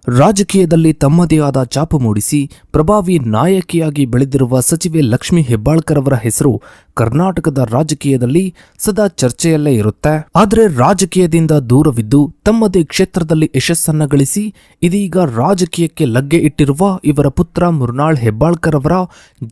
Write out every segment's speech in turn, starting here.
ರಾಜಕೀಯದಲ್ಲಿ ತಮ್ಮದೇ ಆದ ಛಾಪು ಮೂಡಿಸಿ ಪ್ರಭಾವಿ ನಾಯಕಿಯಾಗಿ ಬೆಳೆದಿರುವ ಸಚಿವೆ ಲಕ್ಷ್ಮಿ ಹೆಬ್ಬಾಳ್ಕರ್ ಅವರ ಹೆಸರು ಕರ್ನಾಟಕದ ರಾಜಕೀಯದಲ್ಲಿ ಸದಾ ಚರ್ಚೆಯಲ್ಲೇ ಇರುತ್ತೆ. ಆದರೆ ರಾಜಕೀಯದಿಂದ ದೂರವಿದ್ದು ತಮ್ಮದೇ ಕ್ಷೇತ್ರದಲ್ಲಿ ಯಶಸ್ಸನ್ನ ಗಳಿಸಿ ಇದೀಗ ರಾಜಕೀಯಕ್ಕೆ ಲಗ್ಗೆ ಇಟ್ಟಿರುವ ಇವರ ಪುತ್ರ ಮೃಣಾಲ್ ಹೆಬ್ಬಾಳ್ಕರ್ ಅವರ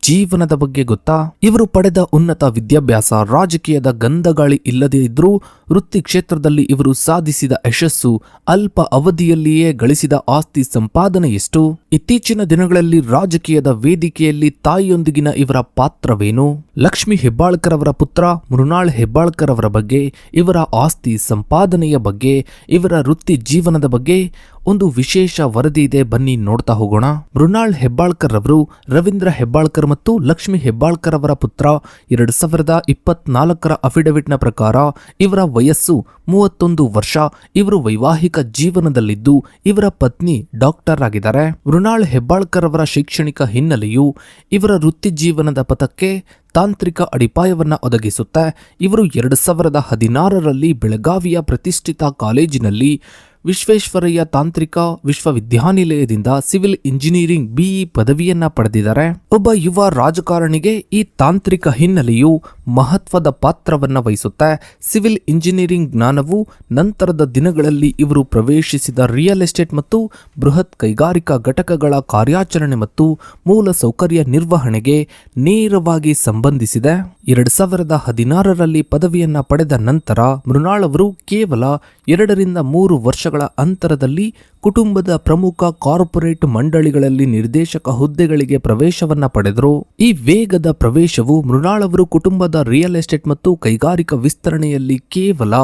ಜೀವನದ ಬಗ್ಗೆ ಗೊತ್ತಾ? ಇವರು ಪಡೆದ ಉನ್ನತ ವಿದ್ಯಾಭ್ಯಾಸ, ರಾಜಕೀಯದ ಗಂಧಗಾಳಿ ಇಲ್ಲದೇ ಇದ್ರೂ ವೃತ್ತಿ ಕ್ಷೇತ್ರದಲ್ಲಿ ಇವರು ಸಾಧಿಸಿದ ಯಶಸ್ಸು, ಅಲ್ಪ ಅವಧಿಯಲ್ಲಿಯೇ ಗಳಿಸಿದ ಆಸ್ತಿ ಸಂಪಾದನೆ ಎಷ್ಟು? ಇತ್ತೀಚಿನ ದಿನಗಳಲ್ಲಿ ರಾಜಕೀಯದ ವೇದಿಕೆಯಲ್ಲಿ ತಾಯಿಯೊಂದಿಗಿನ ಇವರ ಪಾತ್ರವೇನು? ಲಕ್ಷ್ಮಿ ಹೆಬ್ಬಾಳ್ಕರ್ ಅವರ ಪುತ್ರ ಮೃಣಾಲ್ ಹೆಬ್ಬಾಳ್ಕರ್ ಅವರ ಬಗ್ಗೆ, ಇವರ ಆಸ್ತಿ ಸಂಪಾದನೆಯ ಬಗ್ಗೆ, ಇವರ ವೃತ್ತಿ ಜೀವನದ ಬಗ್ಗೆ ಒಂದು ವಿಶೇಷ ವರದಿ ಇದೆ, ಬನ್ನಿ ನೋಡ್ತಾ ಹೋಗೋಣ. ಮೃಣಾಲ್ ಹೆಬ್ಬಾಳ್ಕರ್ ಅವರು ರವೀಂದ್ರ ಹೆಬ್ಬಾಳ್ಕರ್ ಮತ್ತು ಲಕ್ಷ್ಮಿ ಹೆಬ್ಬಾಳ್ಕರ್ ಅವರ ಪುತ್ರ. 2024 ಅಫಿಡವಿಟ್ನ ಪ್ರಕಾರ ಇವರ ವಯಸ್ಸು 31 ವರ್ಷ. ಇವರು ವೈವಾಹಿಕ ಜೀವನದಲ್ಲಿದ್ದು ಇವರ ಪತ್ನಿ ಡಾಕ್ಟರ್ ಆಗಿದ್ದಾರೆ. ಮೃಣಾಲ್ ಹೆಬ್ಬಾಳ್ಕರ್ ಅವರ ಶೈಕ್ಷಣಿಕ ಹಿನ್ನೆಲೆಯು ಇವರ ವೃತ್ತಿ ಜೀವನದ ಪಥಕ್ಕೆ ತಾಂತ್ರಿಕ ಅಡಿಪಾಯವನ್ನ ಒದಗಿಸುತ್ತೆ. ಇವರು 2016ರಲ್ಲಿ ಬೆಳಗಾವಿಯ ಪ್ರತಿಷ್ಠಿತ ಕಾಲೇಜಿನಲ್ಲಿ ವಿಶ್ವೇಶ್ವರಯ್ಯ ತಾಂತ್ರಿಕ ವಿಶ್ವವಿದ್ಯಾನಿಲಯದಿಂದ ಸಿವಿಲ್ ಇಂಜಿನಿಯರಿಂಗ್ ಬಿಇ ಪದವಿಯನ್ನ ಪಡೆದಿದ್ದಾರೆ. ಒಬ್ಬ ಯುವ ರಾಜಕಾರಣಿಗೆ ಈ ತಾಂತ್ರಿಕ ಹಿನ್ನೆಲೆಯು ಮಹತ್ವದ ಪಾತ್ರವನ್ನ ವಹಿಸುತ್ತೆ. ಸಿವಿಲ್ ಇಂಜಿನಿಯರಿಂಗ್ ಜ್ಞಾನವು ನಂತರದ ದಿನಗಳಲ್ಲಿ ಇವರು ಪ್ರವೇಶಿಸಿದ ರಿಯಲ್ ಎಸ್ಟೇಟ್ ಮತ್ತು ಬೃಹತ್ ಕೈಗಾರಿಕಾ ಘಟಕಗಳ ಕಾರ್ಯಾಚರಣೆ ಮತ್ತು ಮೂಲ ಸೌಕರ್ಯ ನಿರ್ವಹಣೆಗೆ ನೇರವಾಗಿ ಸಂಬಂಧಿಸಿದೆ. 2016ರಲ್ಲಿ ಪದವಿಯನ್ನ ಪಡೆದ ನಂತರ ಮೃಣಾಲ್ ಅವರು ಕೇವಲ 2-3 ವರ್ಷಗಳ ಅಂತರದಲ್ಲಿ ಕುಟುಂಬದ ಪ್ರಮುಖ ಕಾರ್ಪೊರೇಟ್ ಮಂಡಳಿಗಳಲ್ಲಿ ನಿರ್ದೇಶಕ ಹುದ್ದೆಗಳಿಗೆ ಪ್ರವೇಶವನ್ನ ಪಡೆದರು. ಈ ವೇಗದ ಪ್ರವೇಶವು ಮೃಣಾಲ್ ಅವರು ಕುಟುಂಬದ ರಿಯಲ್ ಎಸ್ಟೇಟ್ ಮತ್ತು ಕೈಗಾರಿಕಾ ವಿಸ್ತರಣೆಯಲ್ಲಿ ಕೇವಲ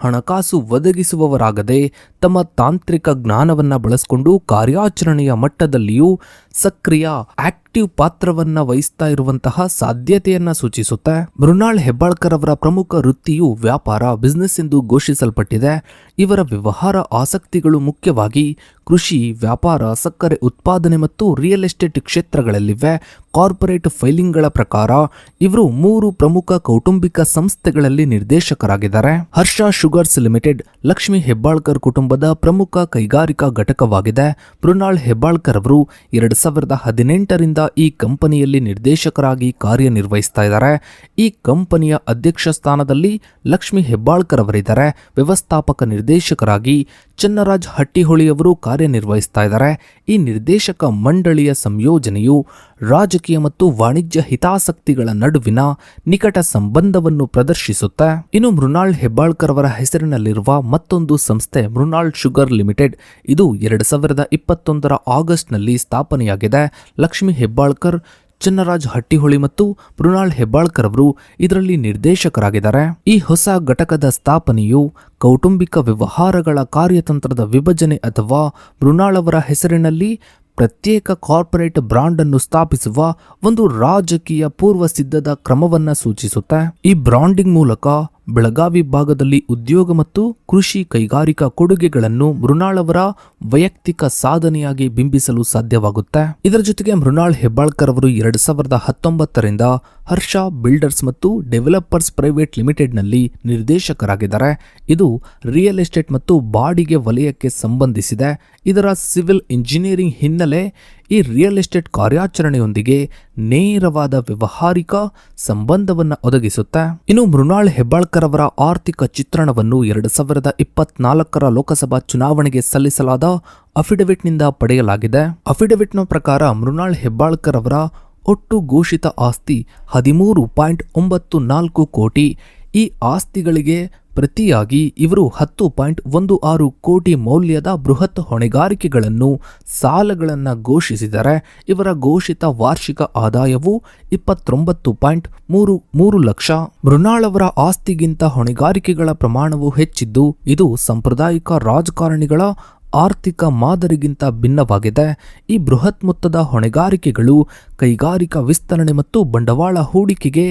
ಹಣಕಾಸು ಒದಗಿಸುವವರಾಗದೆ ತಮ್ಮ ತಾಂತ್ರಿಕ ಜ್ಞಾನವನ್ನ ಬಳಸಿಕೊಂಡು ಕಾರ್ಯಾಚರಣೆಯ ಮಟ್ಟದಲ್ಲಿಯೂ ಸಕ್ರಿಯ ಆಕ್ಟಿವ್ ಪಾತ್ರವನ್ನ ವಹಿಸ್ತಾ ಇರುವಂತಹ ಸಾಧ್ಯತೆಯನ್ನ ಸೂಚಿಸುತ್ತೆ. ಮೃಣಾಲ್ ಹೆಬ್ಬಾಳ್ಕರ್ ಅವರ ಪ್ರಮುಖ ವೃತ್ತಿಯು ವ್ಯಾಪಾರ, ಬಿಸಿನೆಸ್ ಎಂದು ಘೋಷಿಸಲ್ಪಟ್ಟಿದೆ. ಇವರ ವ್ಯವಹಾರ ಆಸಕ್ತಿಗಳು ಮುಖ್ಯವಾಗಿ ಕೃಷಿ, ವ್ಯಾಪಾರ, ಸಕ್ಕರೆ ಉತ್ಪಾದನೆ ಮತ್ತು ರಿಯಲ್ ಎಸ್ಟೇಟ್ ಕ್ಷೇತ್ರಗಳಲ್ಲಿವೆ. ಕಾರ್ಪೊರೇಟ್ ಫೈಲಿಂಗ್ಗಳ ಪ್ರಕಾರ ಇವರು 3 ಪ್ರಮುಖ ಕೌಟುಂಬಿಕ ಸಂಸ್ಥೆಗಳಲ್ಲಿ ನಿರ್ದೇಶಕರಾಗಿದ್ದಾರೆ. ಹರ್ಷ ಶುಗರ್ಸ್ ಲಿಮಿಟೆಡ್ ಲಕ್ಷ್ಮಿ ಹೆಬ್ಬಾಳ್ಕರ್ ಕುಟುಂಬದ ಪ್ರಮುಖ ಕೈಗಾರಿಕಾ ಘಟಕವಾಗಿದೆ. ಮೃಣಾಲ್ ಹೆಬ್ಬಾಳ್ಕರ್ ಅವರು 2018ರಿಂದ ಈ ಕಂಪನಿಯಲ್ಲಿ ನಿರ್ದೇಶಕರಾಗಿ ಕಾರ್ಯನಿರ್ವಹಿಸ್ತಾ ಇದ್ದಾರೆ. ಈ ಕಂಪನಿಯ ಅಧ್ಯಕ್ಷ ಸ್ಥಾನದಲ್ಲಿ ಲಕ್ಷ್ಮಿ ಹೆಬ್ಬಾಳ್ಕರ್ ಅವರಿದ್ದಾರೆ. ವ್ಯವಸ್ಥಾಪಕ ನಿರ್ದೇಶಕರಾಗಿ ಚನ್ನರಾಜ್ ಹಟ್ಟಿಹೊಳಿ ಅವರು ಕಾರ್ಯನಿರ್ವಹಿಸ್ತಾ ಇದ್ದಾರೆ. ಈ ನಿರ್ದೇಶಕ ಮಂಡಳಿಯ ಸಂಯೋಜನೆಯು ರಾಜಕೀಯ ಮತ್ತು ವಾಣಿಜ್ಯ ಹಿತಾಸಕ್ತಿಗಳ ನಡುವಿನ ನಿಕಟ ಸಂಬಂಧವನ್ನು ಪ್ರದರ್ಶಿಸುತ್ತೆ. ಇನ್ನು ಮೃಣಾಲ್ ಹೆಬ್ಬಾಳ್ಕರ್ ಅವರ ಹೆಸರಿನಲ್ಲಿರುವ ಮತ್ತೊಂದು ಸಂಸ್ಥೆ ಮೃಣಾಲ್ ಶುಗರ್ ಲಿಮಿಟೆಡ್. ಇದು 2021 ಆಗಸ್ಟ್ನಲ್ಲಿ ಸ್ಥಾಪನೆಯಾಗಿದೆ. ಲಕ್ಷ್ಮಿ ಹೆಬ್ಬಾಳ್ಕರ್, ಚನ್ನರಾಜ್ ಹಟ್ಟಿಹೊಳಿ ಮತ್ತು ಮೃಣಾಲ್ ಹೆಬ್ಬಾಳ್ಕರ್ ಅವರು ಇದರಲ್ಲಿ ನಿರ್ದೇಶಕರಾಗಿದ್ದಾರೆ. ಈ ಹೊಸ ಘಟಕದ ಸ್ಥಾಪನೆಯು ಕೌಟುಂಬಿಕ ವ್ಯವಹಾರಗಳ ಕಾರ್ಯತಂತ್ರದ ವಿಭಜನೆ ಅಥವಾ ಮೃಣಾಲ್ ಅವರ ಹೆಸರಿನಲ್ಲಿ ಪ್ರತ್ಯೇಕ ಕಾರ್ಪೊರೇಟ್ ಬ್ರಾಂಡ್ ಅನ್ನು ಸ್ಥಾಪಿಸುವ ಒಂದು ರಾಜಕೀಯ ಪೂರ್ವ ಸಿದ್ಧದ ಕ್ರಮವನ್ನ ಸೂಚಿಸುತ್ತೆ. ಈ ಬ್ರಾಂಡಿಂಗ್ ಮೂಲಕ ಬೆಳಗಾವಿ ಭಾಗದಲ್ಲಿ ಉದ್ಯೋಗ ಮತ್ತು ಕೃಷಿ ಕೈಗಾರಿಕಾ ಕೊಡುಗೆಗಳನ್ನು ಮೃಣಾಲ್ ಅವರ ವೈಯಕ್ತಿಕ ಸಾಧನೆಯಾಗಿ ಬಿಂಬಿಸಲು ಸಾಧ್ಯವಾಗುತ್ತೆ. ಇದರ ಜೊತೆಗೆ ಮೃಣಾಲ್ ಹೆಬ್ಬಾಳ್ಕರ್ ಅವರು 2019ರಿಂದ ಹರ್ಷ ಬಿಲ್ಡರ್ಸ್ ಮತ್ತು ಡೆವಲಪರ್ಸ್ ಪ್ರೈವೇಟ್ ಲಿಮಿಟೆಡ್ನಲ್ಲಿ ನಿರ್ದೇಶಕರಾಗಿದ್ದಾರೆ. ಇದು ರಿಯಲ್ ಎಸ್ಟೇಟ್ ಮತ್ತು ಬಾಡಿಗೆ ವಲಯಕ್ಕೆ ಸಂಬಂಧಿಸಿದೆ. ಇದರ ಸಿವಿಲ್ ಇಂಜಿನಿಯರಿಂಗ್ ಹಿನ್ನೆಲೆ ಈ ರಿಯಲ್ ಎಸ್ಟೇಟ್ ಕಾರ್ಯಾಚರಣೆಯೊಂದಿಗೆ ನೇರವಾದ ವ್ಯವಹಾರಿಕ ಸಂಬಂಧವನ್ನು ಒದಗಿಸುತ್ತೆ. ಇನ್ನು ಮೃಣಾಲ್ ಹೆಬ್ಬಾಳ್ಕರ್ ಅವರ ಆರ್ಥಿಕ ಚಿತ್ರಣವನ್ನು 2024 ಲೋಕಸಭಾ ಚುನಾವಣೆಗೆ ಸಲ್ಲಿಸಲಾದ ಅಫಿಡವಿಟ್ನಿಂದ ಪಡೆಯಲಾಗಿದೆ. ಅಫಿಡವಿಟ್ನ ಪ್ರಕಾರ ಮೃಣಾಲ್ ಹೆಬ್ಬಾಳ್ಕರ್ ಅವರ ಒಟ್ಟು ಘೋಷಿತ ಆಸ್ತಿ 13.94 ಕೋಟಿ. ಈ ಆಸ್ತಿಗಳಿಗೆ ಪ್ರತಿಯಾಗಿ ಇವರು 10.16 ಕೋಟಿ ಮೌಲ್ಯದ ಬೃಹತ್ ಹೊಣೆಗಾರಿಕೆಗಳನ್ನು, ಸಾಲಗಳನ್ನು ಘೋಷಿಸಿದರೆ ಇವರ ಘೋಷಿತ ವಾರ್ಷಿಕ ಆದಾಯವು 29.33 ಲಕ್ಷ. ಮೃಣಾಲ್ ಅವರ ಆಸ್ತಿಗಿಂತ ಹೊಣೆಗಾರಿಕೆಗಳ ಪ್ರಮಾಣವು ಹೆಚ್ಚಿದ್ದು ಇದು ಸಾಂಪ್ರದಾಯಿಕ ರಾಜಕಾರಣಿಗಳ ಆರ್ಥಿಕ ಮಾದರಿಗಿಂತ ಭಿನ್ನವಾಗಿದೆ. ಈ ಬೃಹತ್ ಮೊತ್ತದ ಹೊಣೆಗಾರಿಕೆಗಳು ಕೈಗಾರಿಕಾ ವಿಸ್ತರಣೆ ಮತ್ತು ಬಂಡವಾಳ ಹೂಡಿಕೆಗೆ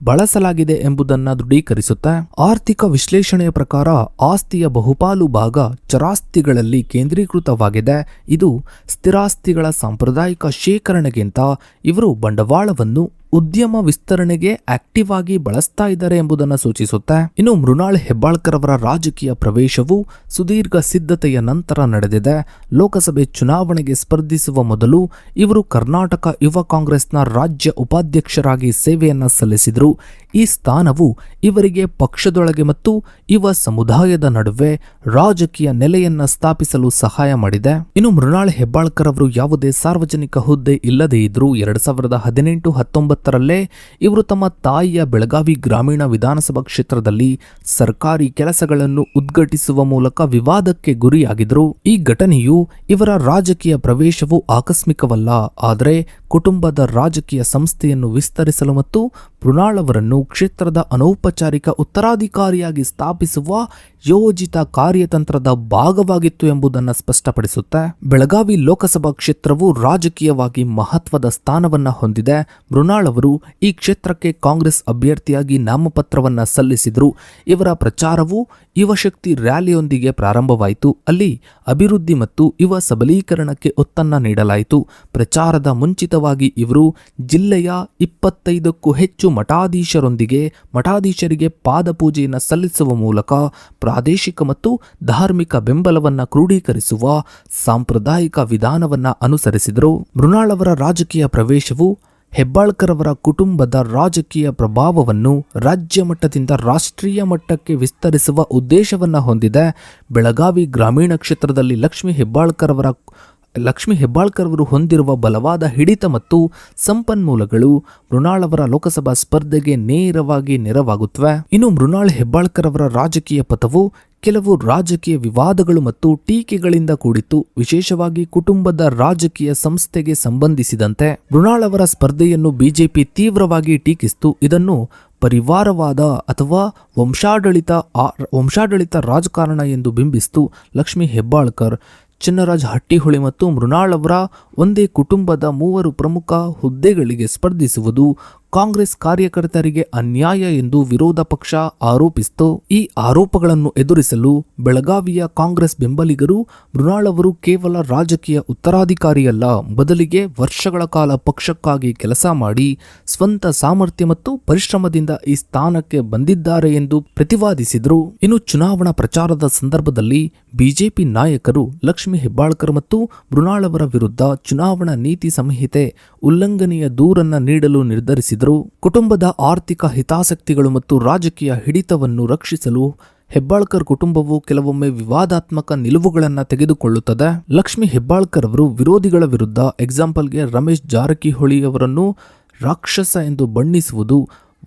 ಬಳಸಲಾಗಿದೆ ಎಂಬುದನ್ನು ದೃಢೀಕರಿಸುತ್ತೆ. ಆರ್ಥಿಕ ವಿಶ್ಲೇಷಣೆಯ ಪ್ರಕಾರ ಆಸ್ತಿಯ ಬಹುಪಾಲು ಭಾಗ ಚರಾಸ್ತಿಗಳಲ್ಲಿ ಕೇಂದ್ರೀಕೃತವಾಗಿದೆ. ಇದು ಸ್ಥಿರಾಸ್ತಿಗಳ ಸಾಂಪ್ರದಾಯಿಕ ಶೇಖರಣೆಗಿಂತ ಇವರು ಬಂಡವಾಳವನ್ನು ಉದ್ಯಮ ವಿಸ್ತರಣೆಗೆ ಆಕ್ಟಿವ್ ಆಗಿ ಬಳಸ್ತಾ ಇದ್ದಾರೆ ಎಂಬುದನ್ನು ಸೂಚಿಸುತ್ತೆ. ಇನ್ನು ಮೃಣಾಲ್ ಹೆಬ್ಬಾಳ್ಕರ್ ಅವರ ರಾಜಕೀಯ ಪ್ರವೇಶವು ಸುದೀರ್ಘ ಸಿದ್ಧತೆಯ ನಂತರ ನಡೆದಿದೆ. ಲೋಕಸಭೆ ಚುನಾವಣೆಗೆ ಸ್ಪರ್ಧಿಸುವ ಮೊದಲು ಇವರು ಕರ್ನಾಟಕ ಯುವ ಕಾಂಗ್ರೆಸ್ನ ರಾಜ್ಯ ಉಪಾಧ್ಯಕ್ಷರಾಗಿ ಸೇವೆಯನ್ನ ಸಲ್ಲಿಸಿದರು. ಈ ಸ್ಥಾನವು ಇವರಿಗೆ ಪಕ್ಷದೊಳಗೆ ಮತ್ತು ಯುವ ಸಮುದಾಯದ ನಡುವೆ ರಾಜಕೀಯ ನೆಲೆಯನ್ನ ಸ್ಥಾಪಿಸಲು ಸಹಾಯ ಮಾಡಿದೆ. ಇನ್ನು ಮೃಣಾಲ್ ಹೆಬ್ಬಾಳ್ಕರ್ ಅವರು ಯಾವುದೇ ಸಾರ್ವಜನಿಕ ಹುದ್ದೆ ಇಲ್ಲದೇ ಇದ್ರೂ 2018-19 ಇವರು ತಮ್ಮ ತಾಯಿಯ ಬೆಳಗಾವಿ ಗ್ರಾಮೀಣ ವಿಧಾನಸಭಾ ಕ್ಷೇತ್ರದಲ್ಲಿ ಸರ್ಕಾರಿ ಕೆಲಸಗಳನ್ನು ಉದ್ಘಾಟಿಸುವ ಮೂಲಕ ವಿವಾದಕ್ಕೆ ಗುರಿಯಾಗಿದ್ರು. ಈ ಘಟನೆಯು ಇವರ ರಾಜಕೀಯ ಪ್ರವೇಶವು ಆಕಸ್ಮಿಕವಲ್ಲ, ಆದರೆ ಕುಟುಂಬದ ರಾಜಕೀಯ ಸಂಸ್ಥೆಯನ್ನು ವಿಸ್ತರಿಸಲು ಮತ್ತು ಮೃಣಾಲ್ ಅವರನ್ನು ಕ್ಷೇತ್ರದ ಅನೌಪಚಾರಿಕ ಉತ್ತರಾಧಿಕಾರಿಯಾಗಿ ಸ್ಥಾಪಿಸುವ ಯೋಜಿತ ಕಾರ್ಯತಂತ್ರದ ಭಾಗವಾಗಿತ್ತು ಎಂಬುದನ್ನು ಸ್ಪಷ್ಟಪಡಿಸುತ್ತೆ. ಬೆಳಗಾವಿ ಲೋಕಸಭಾ ಕ್ಷೇತ್ರವು ರಾಜಕೀಯವಾಗಿ ಮಹತ್ವದ ಸ್ಥಾನವನ್ನ ಹೊಂದಿದೆ. ಮೃಣಾಲ್ ಅವರು ಈ ಕ್ಷೇತ್ರಕ್ಕೆ ಕಾಂಗ್ರೆಸ್ ಅಭ್ಯರ್ಥಿಯಾಗಿ ನಾಮಪತ್ರವನ್ನ ಸಲ್ಲಿಸಿದ್ರು. ಇವರ ಪ್ರಚಾರವು ಯುವಶಕ್ತಿ ರ್ಯಾಲಿಯೊಂದಿಗೆ ಪ್ರಾರಂಭವಾಯಿತು. ಅಲ್ಲಿ ಅಭಿವೃದ್ಧಿ ಮತ್ತು ಯುವ ಸಬಲೀಕರಣಕ್ಕೆ ಒತ್ತನ್ನ ನೀಡಲಾಯಿತು. ಪ್ರಚಾರದ ಮುಂಚಿತವಾಗಿ ಇವರು ಜಿಲ್ಲೆಯ 25ಕ್ಕೂ ಹೆಚ್ಚು ಮಠಾಧೀಶರಿಗೆ ಪಾದಪೂಜೆಯನ್ನು ಸಲ್ಲಿಸುವ ಮೂಲಕ ಪ್ರಾದೇಶಿಕ ಮತ್ತು ಧಾರ್ಮಿಕ ಬೆಂಬಲವನ್ನು ಕ್ರೋಢೀಕರಿಸುವ ಸಾಂಪ್ರದಾಯಿಕ ವಿಧಾನವನ್ನು ಅನುಸರಿಸಿದರು. ಮೃಣಾಲ್ ಅವರ ರಾಜಕೀಯ ಪ್ರವೇಶವು ಹೆಬ್ಬಾಳ್ಕರ್ ಅವರ ಕುಟುಂಬದ ರಾಜಕೀಯ ಪ್ರಭಾವವನ್ನು ರಾಜ್ಯ ಮಟ್ಟದಿಂದ ರಾಷ್ಟ್ರೀಯ ಮಟ್ಟಕ್ಕೆ ವಿಸ್ತರಿಸುವ ಉದ್ದೇಶವನ್ನು ಹೊಂದಿದೆ. ಬೆಳಗಾವಿ ಗ್ರಾಮೀಣ ಕ್ಷೇತ್ರದಲ್ಲಿ ಲಕ್ಷ್ಮೀ ಹೆಬ್ಬಾಳ್ಕರ್ ಅವರು ಹೊಂದಿರುವ ಬಲವಾದ ಹಿಡಿತ ಮತ್ತು ಸಂಪನ್ಮೂಲಗಳು ಮೃಣಾಲ್ ಅವರ ಲೋಕಸಭಾ ಸ್ಪರ್ಧೆಗೆ ನೇರವಾಗಿ ನೆರವಾಗುತ್ತವೆ. ಇನ್ನು ಮೃಣಾಲ್ ಹೆಬ್ಬಾಳ್ಕರ್ ಅವರ ರಾಜಕೀಯ ಪಥವು ಕೆಲವು ರಾಜಕೀಯ ವಿವಾದಗಳು ಮತ್ತು ಟೀಕೆಗಳಿಂದ ಕೂಡಿತ್ತು, ವಿಶೇಷವಾಗಿ ಕುಟುಂಬದ ರಾಜಕೀಯ ಸಂಸ್ಥೆಗೆ ಸಂಬಂಧಿಸಿದಂತೆ. ಮೃಣಾಲ್ ಅವರ ಸ್ಪರ್ಧೆಯನ್ನು ಬಿಜೆಪಿ ತೀವ್ರವಾಗಿ ಟೀಕಿಸಿತು. ಇದನ್ನು ಪರಿವಾರವಾದ ಅಥವಾ ವಂಶಾಡಳಿತ ರಾಜಕಾರಣ ಎಂದು ಬಿಂಬಿಸಿತು. ಲಕ್ಷ್ಮೀ ಹೆಬ್ಬಾಳ್ಕರ್, ಚಿನ್ನರಾಜ್ ಹಟ್ಟಿಹೊಳಿ ಮತ್ತು ಮೃಣಾಲ್ ಅವರ ಒಂದೇ ಕುಟುಂಬದ 3 ಪ್ರಮುಖ ಹುದ್ದೆಗಳಿಗೆ ಸ್ಪರ್ಧಿಸುವುದು ಕಾಂಗ್ರೆಸ್ ಕಾರ್ಯಕರ್ತರಿಗೆ ಅನ್ಯಾಯ ಎಂದು ವಿರೋಧ ಪಕ್ಷ ಆರೋಪಿಸಿತು. ಈ ಆರೋಪಗಳನ್ನು ಎದುರಿಸಲು ಬೆಳಗಾವಿಯ ಕಾಂಗ್ರೆಸ್ ಬೆಂಬಲಿಗರು ಮೃಣಾಲ್ ಅವರು ಕೇವಲ ರಾಜಕೀಯ ಉತ್ತರಾಧಿಕಾರಿಯಲ್ಲ, ಬದಲಿಗೆ ವರ್ಷಗಳ ಕಾಲ ಪಕ್ಷಕ್ಕಾಗಿ ಕೆಲಸ ಮಾಡಿ ಸ್ವಂತ ಸಾಮರ್ಥ್ಯ ಮತ್ತು ಪರಿಶ್ರಮದಿಂದ ಈ ಸ್ಥಾನಕ್ಕೆ ಬಂದಿದ್ದಾರೆ ಎಂದು ಪ್ರತಿಪಾದಿಸಿದರು. ಇನ್ನು ಚುನಾವಣಾ ಪ್ರಚಾರದ ಸಂದರ್ಭದಲ್ಲಿ ಬಿಜೆಪಿ ನಾಯಕರು ಲಕ್ಷ್ಮೀ ಹೆಬ್ಬಾಳ್ಕರ್ ಮತ್ತು ಮೃಣಾಲ್ ಅವರ ವಿರುದ್ಧ ಚುನಾವಣಾ ನೀತಿ ಸಂಹಿತೆ ಉಲ್ಲಂಘನೆಯ ದೂರನ್ನ ನೀಡಲು ನಿರ್ಧರಿಸಿದರು. ಕುಟುಂಬದ ಆರ್ಥಿಕ ಹಿತಾಸಕ್ತಿಗಳು ಮತ್ತು ರಾಜಕೀಯ ಹಿಡಿತವನ್ನು ರಕ್ಷಿಸಲು ಹೆಬ್ಬಾಳ್ಕರ್ ಕುಟುಂಬವು ಕೆಲವೊಮ್ಮೆ ವಿವಾದಾತ್ಮಕ ನಿಲುವುಗಳನ್ನು ತೆಗೆದುಕೊಳ್ಳುತ್ತದೆ. ಲಕ್ಷ್ಮೀ ಹೆಬ್ಬಾಳ್ಕರ್ ಅವರು ವಿರೋಧಿಗಳ ವಿರುದ್ಧ ಎಕ್ಸಾಂಪಲ್ಗೆ ರಮೇಶ್ ಜಾರಕಿಹೊಳಿ ಅವರನ್ನು ರಾಕ್ಷಸ ಎಂದು ಬಣ್ಣಿಸುವುದು,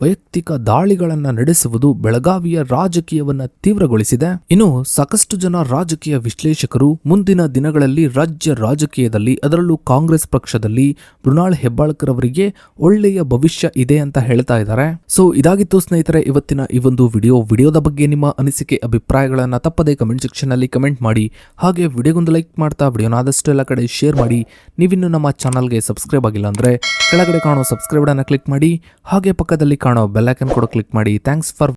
ವೈಯಕ್ತಿಕ ದಾಳಿಗಳನ್ನು ನಡೆಸುವುದು ಬೆಳಗಾವಿಯ ರಾಜಕೀಯವನ್ನು ತೀವ್ರಗೊಳಿಸಿದೆ. ಇನ್ನು ಸಾಕಷ್ಟು ಜನ ರಾಜಕೀಯ ವಿಶ್ಲೇಷಕರು ಮುಂದಿನ ದಿನಗಳಲ್ಲಿ ರಾಜ್ಯ ರಾಜಕೀಯದಲ್ಲಿ, ಅದರಲ್ಲೂ ಕಾಂಗ್ರೆಸ್ ಪಕ್ಷದಲ್ಲಿ ಮೃಣಾಲ್ ಹೆಬ್ಬಾಳ್ಕರ್ ಅವರಿಗೆ ಒಳ್ಳೆಯ ಭವಿಷ್ಯ ಇದೆ ಅಂತ ಹೇಳ್ತಾ ಇದ್ದಾರೆ. ಸೊ ಇದಾಗಿತ್ತು ಸ್ನೇಹಿತರೆ ಇವತ್ತಿನ ಈ ಒಂದು ವಿಡಿಯೋದ ಬಗ್ಗೆ ನಿಮ್ಮ ಅನಿಸಿಕೆ ಅಭಿಪ್ರಾಯಗಳನ್ನು ತಪ್ಪದೇ ಕಮೆಂಟ್ ಸೆಕ್ಷನ್ ನಲ್ಲಿ ಕಮೆಂಟ್ ಮಾಡಿ. ಹಾಗೆ ವಿಡಿಯೋಗೊಂದು ಲೈಕ್ ಮಾಡ್ತಾ ವಿಡಿಯೋನ ಆದಷ್ಟು ಎಲ್ಲ ಕಡೆ ಶೇರ್ ಮಾಡಿ. ನೀವಿನ್ನು ನಮ್ಮ ಚಾನಲ್ಗೆ ಸಬ್ಸ್ಕ್ರೈಬ್ ಆಗಿಲ್ಲ ಅಂದ್ರೆ ಕೆಳಗಡೆ ಕಾಣೋ ಸಬ್ಸ್ಕ್ರೈಬ್ ಅನ್ನು ಕ್ಲಿಕ್ ಮಾಡಿ. ಹಾಗೆ ಪಕ್ಕದಲ್ಲಿ ಕಾಣೋ ಬೆಲ್ ಐಕಾನ್ ಕೂಡ ಕ್ಲಿಕ್ ಮಾಡಿ. Thanks for